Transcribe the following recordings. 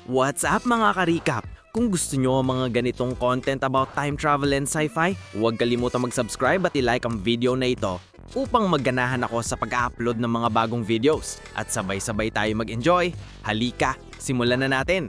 What's up mga ka-recap? Kung gusto nyo ang mga ganitong content about time travel and sci-fi, huwag kalimutang mag-subscribe at i-like ang video na ito upang magganahan ako sa pag-upload ng mga bagong videos at sabay-sabay tayo mag-enjoy. Halika, simulan na natin!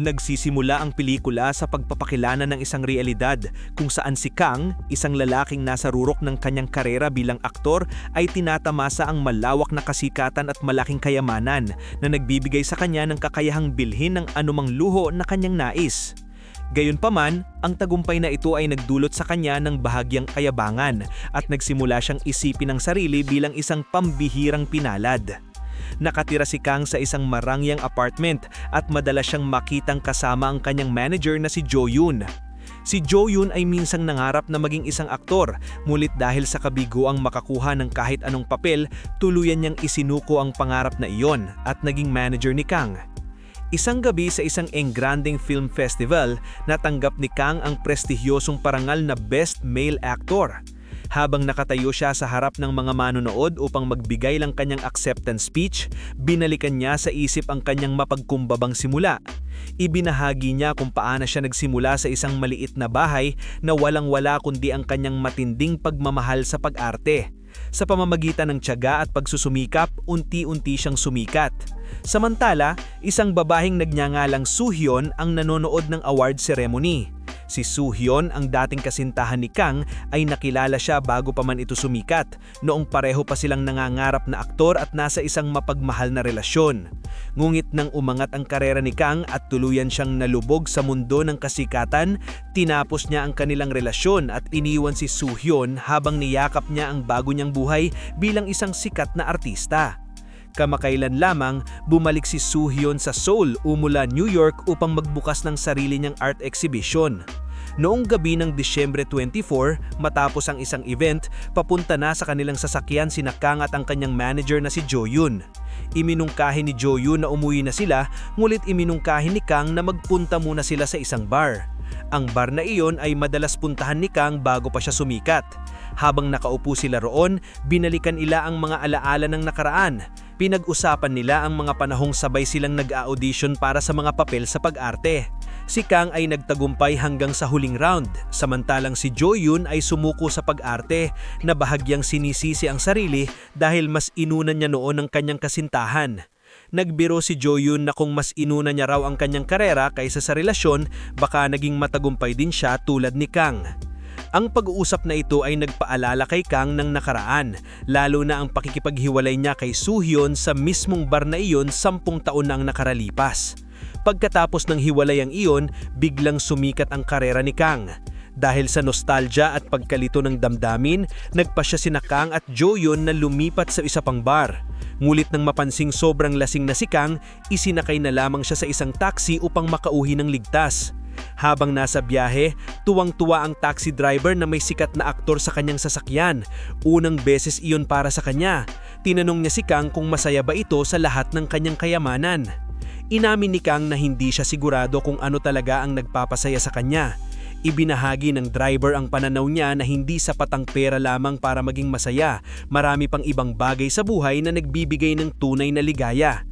Nagsisimula ang pelikula sa pagpapakilala ng isang realidad kung saan si Kang, isang lalaking nasa rurok ng kanyang karera bilang aktor, ay tinatamasa ang malawak na kasikatan at malaking kayamanan na nagbibigay sa kanya ng kakayahang bilhin ng anumang luho na kanyang nais. Gayunpaman, ang tagumpay na ito ay nagdulot sa kanya ng bahagyang kayabangan at nagsimula siyang isipin ang sarili bilang isang pambihirang pinalad. Nakatira si Kang sa isang marangyang apartment at madalas siyang makitang kasama ang kanyang manager na si Jo Yoon. Si Jo Yoon ay minsang nangarap na maging isang aktor, ngunit dahil sa kabiguang makakuha ng kahit anong papel, tuluyan niyang isinuko ang pangarap na iyon at naging manager ni Kang. Isang gabi sa isang engranding film festival, natanggap ni Kang ang prestigyosong parangal na Best Male Actor. Habang nakatayo siya sa harap ng mga manonood upang magbigay ng kanyang acceptance speech, binalikan niya sa isip ang kanyang mapagkumbabang simula. Ibinahagi niya kung paano siya nagsimula sa isang maliit na bahay na walang-wala kundi ang kanyang matinding pagmamahal sa pag-arte. Sa pamamagitan ng tiyaga at pagsusumikap, unti-unti siyang sumikat. Samantala, isang babaheng nagngangalang Soo Hyun ang nanonood ng award ceremony. Si Soo Hyun, ang dating kasintahan ni Kang, ay nakilala siya bago pa man ito sumikat, noong pareho pa silang nangangarap na aktor at nasa isang mapagmahal na relasyon. Ngunit nang umangat ang karera ni Kang at tuluyan siyang nalubog sa mundo ng kasikatan, tinapos niya ang kanilang relasyon at iniwan si Soo Hyun habang niyakap niya ang bago niyang buhay bilang isang sikat na artista. Kamakailan lamang, bumalik si Soo Hyun sa Seoul mula New York upang magbukas ng sarili niyang art exhibition. Noong gabi ng Disyembre 24, matapos ang isang event, papunta na sa kanilang sasakyan sina Kang at ang kanyang manager na si Jo Yoon. Iminungkahi ni Jo Yoon na umuwi na sila, ngulit iminungkahi ni Kang na magpunta muna sila sa isang bar. Ang bar na iyon ay madalas puntahan ni Kang bago pa siya sumikat. Habang nakaupo sila roon, binalikan nila ang mga alaala ng nakaraan. Pinag-usapan nila ang mga panahong sabay silang nag-audition para sa mga papel sa pag-arte. Si Kang ay nagtagumpay hanggang sa huling round, samantalang si Jo Yoon ay sumuko sa pag-arte na bahagyang sinisisi ang sarili dahil mas inuna niya noon ang kanyang kasintahan. Nagbiro si Jo Yoon na kung mas inuna niya raw ang kanyang karera kaysa sa relasyon, baka naging matagumpay din siya tulad ni Kang. Ang pag-uusap na ito ay nagpaalala kay Kang ng nakaraan, lalo na ang pakikipaghiwalay niya kay Soo Hyun sa mismong bar na iyon 10 taon na ang nakaralipas. Pagkatapos ng hiwalayang iyon, biglang sumikat ang karera ni Kang. Dahil sa nostalgia at pagkalito ng damdamin, nagpasya sina Kang at Jo Yoon na lumipat sa isa pang bar. Ngulit nang mapansing sobrang lasing na si Kang, isinakay na lamang siya sa isang taxi upang makauwi ng ligtas. Habang nasa biyahe, tuwang-tuwa ang taxi driver na may sikat na aktor sa kanyang sasakyan. Unang beses iyon para sa kanya. Tinanong niya si Kang kung masaya ba ito sa lahat ng kanyang kayamanan. Inamin ni Kang na hindi siya sigurado kung ano talaga ang nagpapasaya sa kanya. Ibinahagi ng driver ang pananaw niya na hindi sapat ang pera lamang para maging masaya. Marami pang ibang bagay sa buhay na nagbibigay ng tunay na ligaya.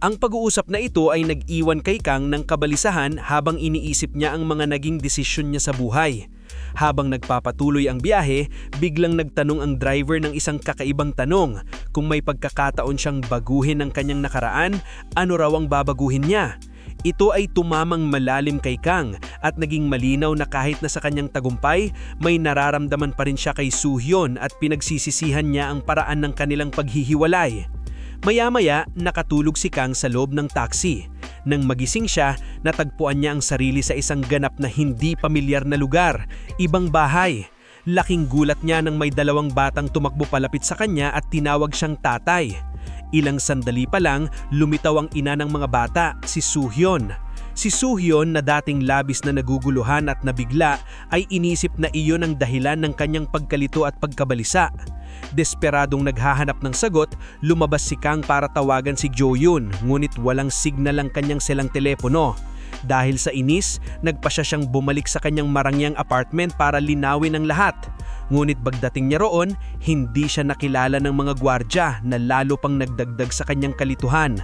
Ang pag-uusap na ito ay nag-iwan kay Kang ng kabalisahan habang iniisip niya ang mga naging desisyon niya sa buhay. Habang nagpapatuloy ang biyahe, biglang nagtanong ang driver ng isang kakaibang tanong. Kung may pagkakataon siyang baguhin ang kanyang nakaraan, ano raw ang babaguhin niya? Ito ay tumamang malalim kay Kang at naging malinaw na kahit na sa kanyang tagumpay, may nararamdaman pa rin siya kay Soo Hyun at pinagsisisihan niya ang paraan ng kanilang paghihiwalay. Maya-maya, nakatulog si Kang sa loob ng taxi. Nang magising siya, natagpuan niya ang sarili sa isang ganap na hindi pamilyar na lugar, ibang bahay. Laking gulat niya nang may 2 batang tumakbo palapit sa kanya at tinawag siyang tatay. Ilang sandali pa lang, lumitaw ang ina ng mga bata, si Soo Hyun. Si Soo Hyun na dating labis na naguguluhan at nabigla ay inisip na iyon ang dahilan ng kanyang pagkalito at pagkabalisa. Desperadong naghahanap ng sagot, lumabas si Kang para tawagan si Jo Yoon, ngunit walang signal ang kanyang selang telepono. Dahil sa inis, nagpasya siyang bumalik sa kanyang marangyang apartment para linawin ang lahat. Ngunit pagdating niya roon, hindi siya nakilala ng mga gwardya na lalo pang nagdagdag sa kanyang kalituhan.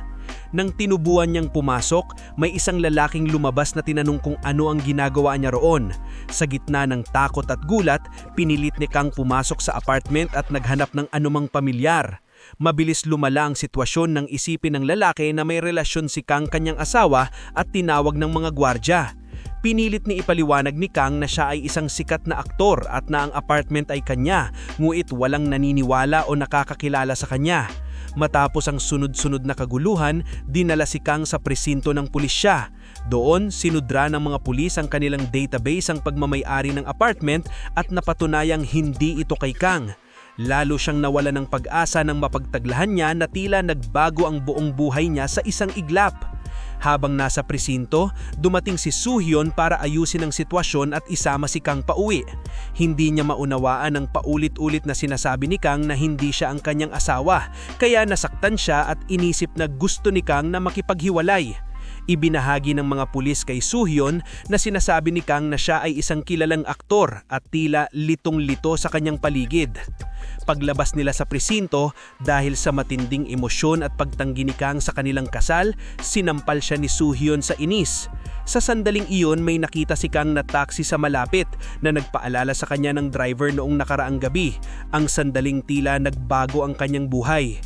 Nang tinubuan niyang pumasok, may isang lalaking lumabas na tinanong kung ano ang ginagawa niya roon. Sa gitna ng takot at gulat, pinilit ni Kang pumasok sa apartment at naghanap ng anumang pamilyar. Mabilis lumala ang sitwasyon nang isipin ng lalaki na may relasyon si Kang kanyang asawa at tinawag ng mga gwardya. Pinilit ni ipaliwanag ni Kang na siya ay isang sikat na aktor at na ang apartment ay kanya, nguit walang naniniwala o nakakakilala sa kanya. Matapos ang sunod-sunod na kaguluhan, dinala si Kang sa presinto ng pulisya. Doon, sinudra ng mga pulis ang kanilang database ang pagmamay-ari ng apartment at napatunayang hindi ito kay Kang. Lalo siyang nawala ng pag-asa nang mapagtaglahan niya na tila nagbago ang buong buhay niya sa isang iglap. Habang nasa presinto, dumating si Soo-hyun para ayusin ang sitwasyon at isama si Kang pauwi. Hindi niya maunawaan ang paulit-ulit na sinasabi ni Kang na hindi siya ang kanyang asawa, kaya nasaktan siya at inisip na gusto ni Kang na makipaghiwalay. Ibinahagi ng mga pulis kay Soo-hyun na sinasabi ni Kang na siya ay isang kilalang aktor at tila litong-lito sa kanyang paligid. Paglabas nila sa presinto, dahil sa matinding emosyon at pagtanggi ni Kang sa kanilang kasal, sinampal siya ni Soo-hyun sa inis. Sa sandaling iyon, may nakita si Kang na taxi sa malapit na nagpaalala sa kanya ng driver noong nakaraang gabi. Ang sandaling tila nagbago ang kanyang buhay.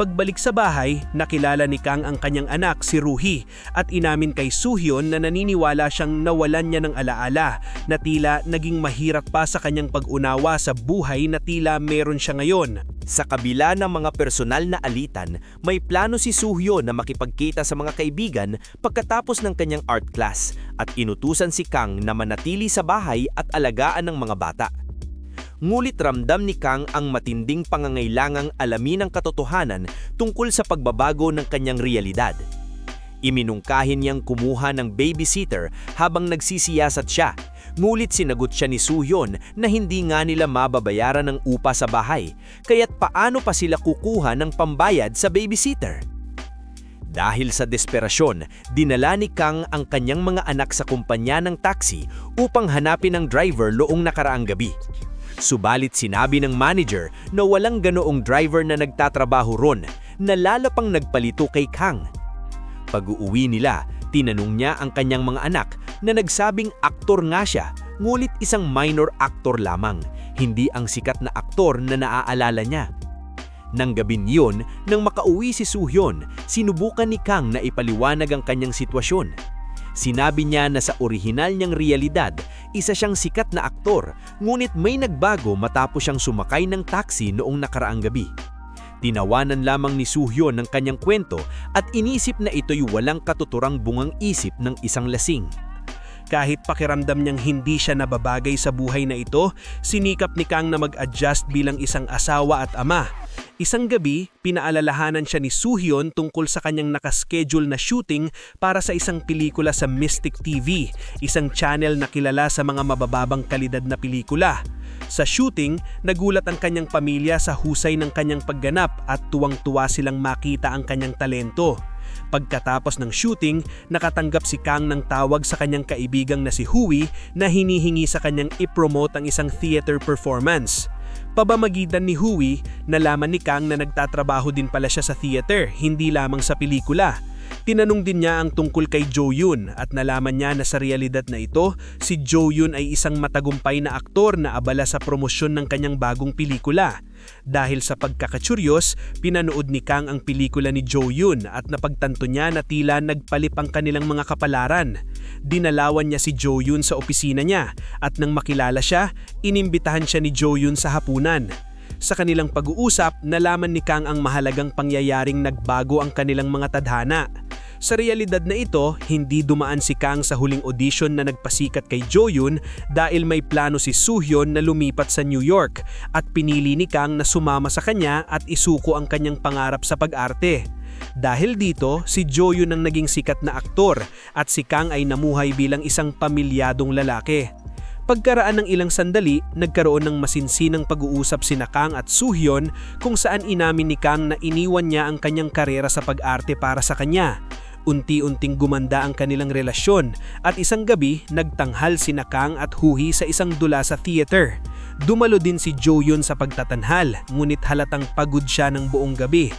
Pagbalik sa bahay, nakilala ni Kang ang kanyang anak si Ruhi at inamin kay Soo-hyun na naniniwala siyang nawalan niya ng alaala na tila naging mahirap pa sa kanyang pag-unawa sa buhay na tila meron siya ngayon. Sa kabila ng mga personal na alitan, may plano si Soo-hyun na makipagkita sa mga kaibigan pagkatapos ng kanyang art class at inutusan si Kang na manatili sa bahay at alagaan ng mga bata. Ngulit ramdam ni Kang ang matinding pangangailangang alamin ang katotohanan tungkol sa pagbabago ng kanyang realidad. Iminungkahin niyang kumuha ng babysitter habang nagsisiyasat siya, ngulit sinagot siya ni Soo-hyun na hindi nga nila mababayaran ng upa sa bahay, kaya't paano pa sila kukuha ng pambayad sa babysitter? Dahil sa desperasyon, dinala ni Kang ang kanyang mga anak sa kumpanya ng taxi upang hanapin ang driver noong nakaraang gabi. Subalit sinabi ng manager na walang ganoong driver na nagtatrabaho ron, na lalo pang nagpalito kay Kang. Pag-uwi nila, tinanong niya ang kanyang mga anak na nagsabing aktor nga siya, ngulit isang minor actor lamang, hindi ang sikat na aktor na naaalala niya. Nang gabing yun, nang makauwi si Soo-hyun, sinubukan ni Kang na ipaliwanag ang kanyang sitwasyon. Sinabi niya na sa orihinal niyang realidad, isa siyang sikat na aktor, ngunit may nagbago matapos siyang sumakay ng taxi noong nakaraang gabi. Tinawanan lamang ni Soo-hyun ng kanyang kwento at inisip na ito'y walang katuturang bungang isip ng isang lasing. Kahit pakiramdam niyang hindi siya nababagay sa buhay na ito, sinikap ni Kang na mag-adjust bilang isang asawa at ama. Isang gabi, pinaalalahanan siya ni Soo-hyun tungkol sa kanyang nakaschedule na shooting para sa isang pelikula sa Mystic TV, isang channel na kilala sa mga mabababang kalidad na pelikula. Sa shooting, nagulat ang kanyang pamilya sa husay ng kanyang pagganap at tuwang-tuwa silang makita ang kanyang talento. Pagkatapos ng shooting, nakatanggap si Kang ng tawag sa kanyang kaibigang na si Hui na hinihingi sa kanyang i-promote ang isang theater performance. Pabamagitan ni Hui, nalaman ni Kang na nagtatrabaho din pala siya sa theater, hindi lamang sa pelikula. Tinanong din niya ang tungkol kay Jo-yoon at nalaman niya na sa realidad na ito, si Jo-yoon ay isang matagumpay na aktor na abala sa promosyon ng kanyang bagong pelikula. Dahil sa pagkakatsuryos, pinanood ni Kang ang pelikula ni Jo-yoon at napagtanto niya na tila nagpalip ang kanilang mga kapalaran. Dinalawan niya si Jo-yoon sa opisina niya at nang makilala siya, inimbitahan siya ni Jo-yoon sa hapunan. Sa kanilang pag-uusap, nalaman ni Kang ang mahalagang pangyayaring nagbago ang kanilang mga tadhana. Sa realidad na ito, hindi dumaan si Kang sa huling audition na nagpasikat kay Jo-yoon dahil may plano si Soo-hyun na lumipat sa New York at pinili ni Kang na sumama sa kanya at isuko ang kanyang pangarap sa pag-arte. Dahil dito, si Jo-yoon ang naging sikat na aktor at si Kang ay namuhay bilang isang pamilyadong lalaki. Pagkaraan ng ilang sandali, nagkaroon ng masinsinang pag-uusap sina Kang at Soo-hyun kung saan inamin ni Kang na iniwan niya ang kanyang karera sa pag-arte para sa kanya. Unti-unting gumanda ang kanilang relasyon at isang gabi nagtanghal sina Kang at Hui sa isang dula sa theater. Dumalo din si Jo-yoon sa pagtatanhal, ngunit halatang pagod siya ng buong gabi.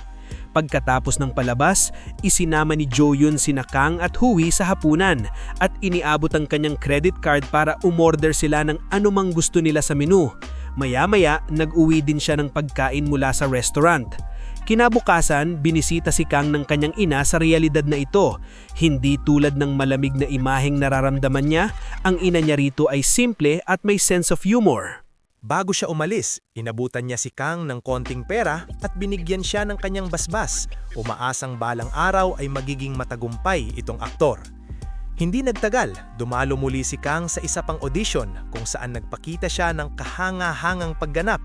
Pagkatapos ng palabas, isinama ni Jo Yun sina Kang at Hui sa hapunan at iniabot ang kanyang credit card para umorder sila ng anumang gusto nila sa menu. Maya-maya, nag-uwi din siya ng pagkain mula sa restaurant. Kinabukasan, binisita si Kang ng kanyang ina sa realidad na ito. Hindi tulad ng malamig na imaheng nararamdaman niya, ang ina niya rito ay simple at may sense of humor. Bago siya umalis, inabutan niya si Kang ng konting pera at binigyan siya ng kanyang basbas. Umaasang balang araw ay magiging matagumpay itong aktor. Hindi nagtagal, dumalo muli si Kang sa isa pang audition kung saan nagpakita siya ng kahanga-hangang pagganap.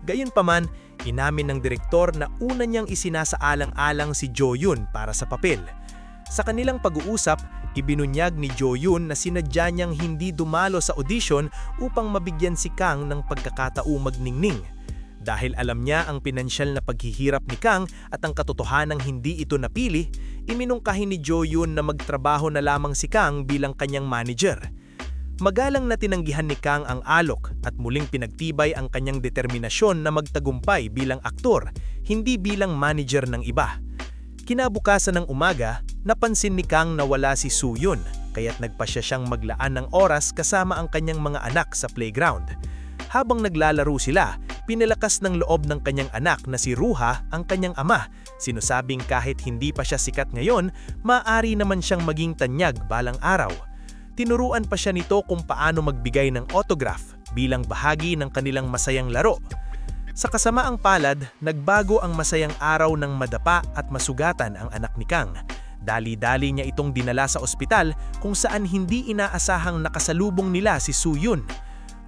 Gayunpaman, inamin ng direktor na una niyang isinasaalang-alang si Jo Yun para sa papel. Sa kanilang pag-uusap, ibinunyag ni Jo Yun na sinadya niyang hindi dumalo sa audition upang mabigyan si Kang ng pagkakataong magningning. Dahil alam niya ang pinansyal na paghihirap ni Kang at ang katotohanang hindi ito napili, iminungkahi ni Jo Yun na magtrabaho na lamang si Kang bilang kanyang manager. Magalang na tinanggihan ni Kang ang alok at muling pinagtibay ang kanyang determinasyon na magtagumpay bilang aktor, hindi bilang manager ng iba. Kinabukasan ng umaga, napansin ni Kang na wala si Soo Yun, kaya't nagpasya siyang maglaan ng oras kasama ang kanyang mga anak sa playground. Habang naglalaro sila, pinalakas ng loob ng kanyang anak na si Ruha ang kanyang ama. Sinusabing kahit hindi pa siya sikat ngayon, maaari naman siyang maging tanyag balang araw. Tinuruan pa siya nito kung paano magbigay ng autograph bilang bahagi ng kanilang masayang laro. Sa kasamaang palad, nagbago ang masayang araw ng madapa at masugatan ang anak ni Kang. Dali-dali niya itong dinala sa ospital kung saan hindi inaasahang nakasalubong nila si Soo Yun.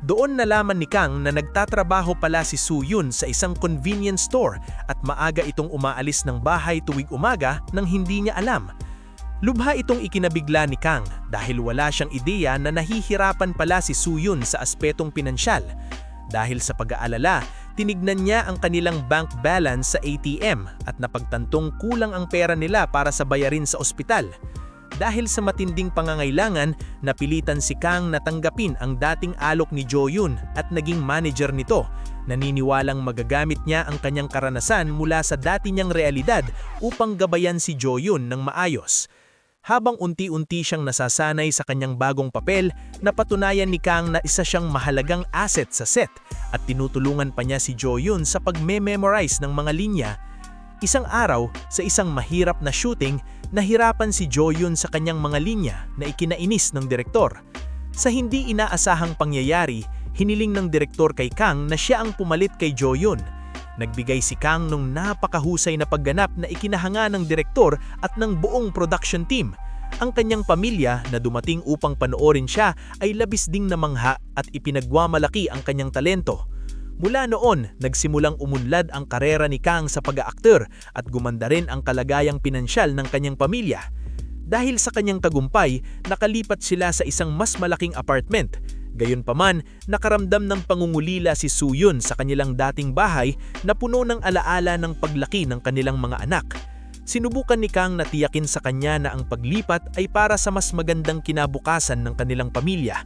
Doon nalaman ni Kang na nagtatrabaho pala si Soo Yun sa isang convenience store at maaga itong umaalis ng bahay tuwing umaga nang hindi niya alam. Lubha itong ikinabigla ni Kang dahil wala siyang ideya na nahihirapan pala si Soo Yun sa aspetong pinansyal. Dahil sa pag-aalala, tinignan niya ang kanilang bank balance sa ATM at napagtantong kulang ang pera nila para sa bayarin sa ospital. Dahil sa matinding pangangailangan, napilitan si Kang na tanggapin ang dating alok ni Jo Yun at naging manager nito. Naniniwalang magagamit niya ang kanyang karanasan mula sa dati niyang realidad upang gabayan si Jo Yun ng maayos. Habang unti-unti siyang nasasanay sa kanyang bagong papel, napatunayan ni Kang na isa siyang mahalagang asset sa set at tinutulungan pa niya si Jo Yun sa pag-memorize ng mga linya. Isang araw, sa isang mahirap na shooting, nahirapan si Jo Yun sa kanyang mga linya na ikinainis ng direktor. Sa hindi inaasahang pangyayari, hiniling ng direktor kay Kang na siya ang pumalit kay Jo Yun. Nagbigay si Kang ng napakahusay na pagganap na ikinahanga ng direktor at ng buong production team. Ang kanyang pamilya na dumating upang panoorin siya ay labis ding namangha at ipinagwamalaki ang kanyang talento. Mula noon, nagsimulang umunlad ang karera ni Kang sa pag-aaktor at gumanda rin ang kalagayang pinansyal ng kanyang pamilya. Dahil sa kanyang tagumpay, nakalipat sila sa isang mas malaking apartment. Gayunpaman, nakaramdam ng pangungulila si Soo Yun sa kanilang dating bahay na puno ng alaala ng paglaki ng kanilang mga anak. Sinubukan ni Kang na tiyakin sa kanya na ang paglipat ay para sa mas magandang kinabukasan ng kanilang pamilya.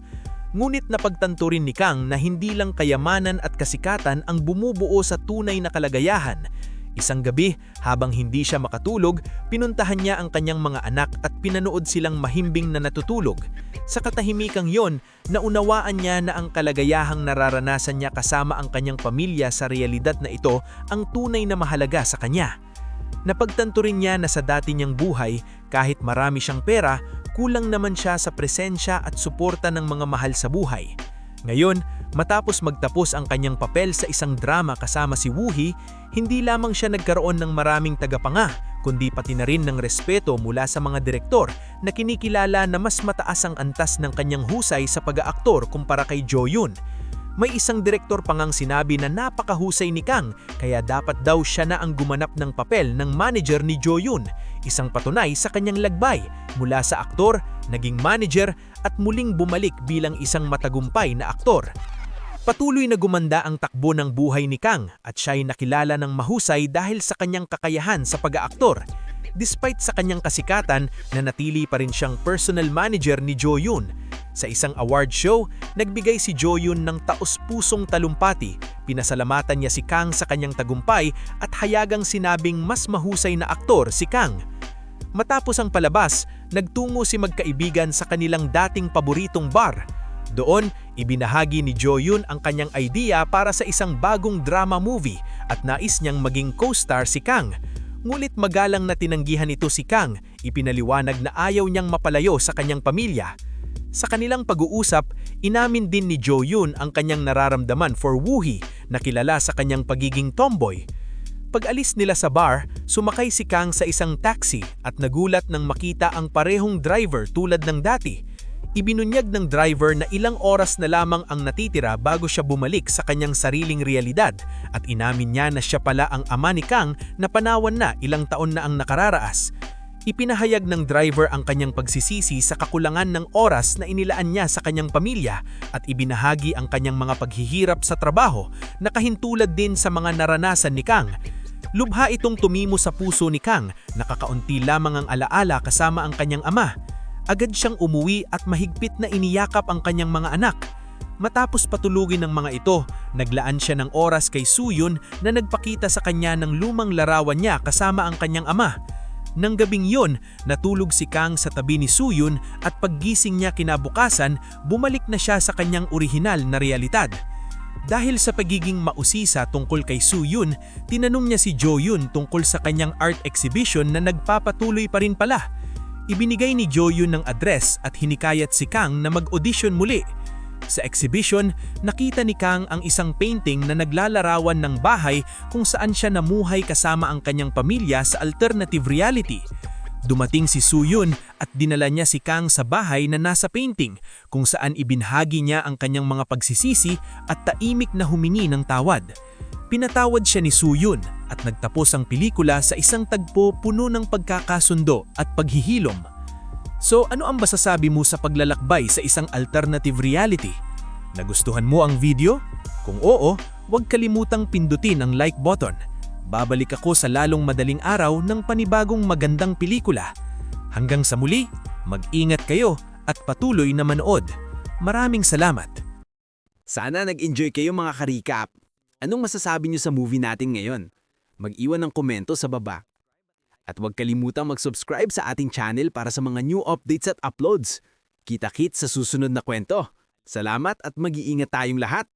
Ngunit napagtanto rin ni Kang na hindi lang kayamanan at kasikatan ang bumubuo sa tunay na kalagayahan. Isang gabi, habang hindi siya makatulog, pinuntahan niya ang kanyang mga anak at pinanood silang mahimbing na natutulog. Sa katahimikang yon, naunawaan niya na ang kaligayahang nararanasan niya kasama ang kanyang pamilya sa realidad na ito ang tunay na mahalaga sa kanya. Napagtanto rin niya na sa dati niyang buhay, kahit marami siyang pera, kulang naman siya sa presensya at suporta ng mga mahal sa buhay. Ngayon, matapos magtapos ang kanyang papel sa isang drama kasama si Woo-hee, hindi lamang siya nagkaroon ng maraming tagapanga, kundi pati na rin ng respeto mula sa mga direktor na kinikilala na mas mataas ang antas ng kanyang husay sa pag-aaktor kumpara kay Jo Yun. May isang direktor pa ngang sinabi na napakahusay ni Kang, kaya dapat daw siya na ang gumanap ng papel ng manager ni Jo Yun, isang patunay sa kanyang lagbay mula sa aktor, naging manager at muling bumalik bilang isang matagumpay na aktor. Patuloy na gumanda ang takbo ng buhay ni Kang at siya'y nakilala ng mahusay dahil sa kanyang kakayahan sa pag-aaktor. Despite sa kanyang kasikatan, nanatili pa rin siyang personal manager ni Jo Yun. Sa isang award show, nagbigay si Jo Yun ng taos-pusong talumpati. Pinasalamatan niya si Kang sa kanyang tagumpay at hayagang sinabing mas mahusay na aktor si Kang. Matapos ang palabas, nagtungo si magkaibigan sa kanilang dating paboritong bar. Doon, ibinahagi ni Jo Yun ang kanyang idea para sa isang bagong drama movie at nais niyang maging co-star si Kang. Ngulit magalang na tinanggihan ito si Kang, ipinaliwanag na ayaw niyang mapalayo sa kanyang pamilya. Sa kanilang pag-uusap, inamin din ni Jo Yun ang kanyang nararamdaman for Woohee na kilala sa kanyang pagiging tomboy. Pag-alis nila sa bar, sumakay si Kang sa isang taxi at nagulat nang makita ang parehong driver tulad ng dati. Ibinunyag ng driver na ilang oras na lamang ang natitira bago siya bumalik sa kanyang sariling realidad at inamin niya na siya pala ang ama ni Kang na panawan na ilang taon na ang nakararaas. Ipinahayag ng driver ang kanyang pagsisisi sa kakulangan ng oras na inilaan niya sa kanyang pamilya at ibinahagi ang kanyang mga paghihirap sa trabaho na kahintulad din sa mga naranasan ni Kang. Lubha itong tumimo sa puso ni Kang, nakakaunti lamang ang alaala kasama ang kanyang ama. Agad siyang umuwi at mahigpit na iniyakap ang kanyang mga anak. Matapos patulugin ng mga ito, naglaan siya ng oras kay Soo-yun na nagpakita sa kanya ng lumang larawan niya kasama ang kanyang ama. Nang gabing yon, natulog si Kang sa tabi ni Soo-yun at paggising niya kinabukasan, bumalik na siya sa kanyang orihinal na realidad. Dahil sa pagiging mausisa tungkol kay Soo-yun, tinanong niya si Jo Yun tungkol sa kanyang art exhibition na nagpapatuloy pa rin pala. Ibinigay ni Jo Yun ng address at hinikayat si Kang na mag-audition muli. Sa exhibition, nakita ni Kang ang isang painting na naglalarawan ng bahay kung saan siya namuhay kasama ang kanyang pamilya sa alternative reality. Dumating si Soo-yun at dinala niya si Kang sa bahay na nasa painting kung saan ibinahagi niya ang kanyang mga pagsisisi at taimik na humingi ng tawad. Pinatawad siya ni Soo-yun at nagtapos ang pelikula sa isang tagpo puno ng pagkakasundo at paghihilom. So ano ang masasabi mo sa paglalakbay sa isang alternative reality? Nagustuhan mo ang video? Kung oo, huwag kalimutang pindutin ang like button. Babalik ako sa lalong madaling araw ng panibagong magandang pelikula. Hanggang sa muli, mag-ingat kayo at patuloy na manood. Maraming salamat! Sana nag-enjoy kayo mga ka-recap. Anong masasabi niyo sa movie natin ngayon? Mag-iwan ng komento sa baba. At huwag kalimutang mag-subscribe sa ating channel para sa mga new updates at uploads. Kita-kits sa susunod na kwento. Salamat at mag-iingat tayong lahat!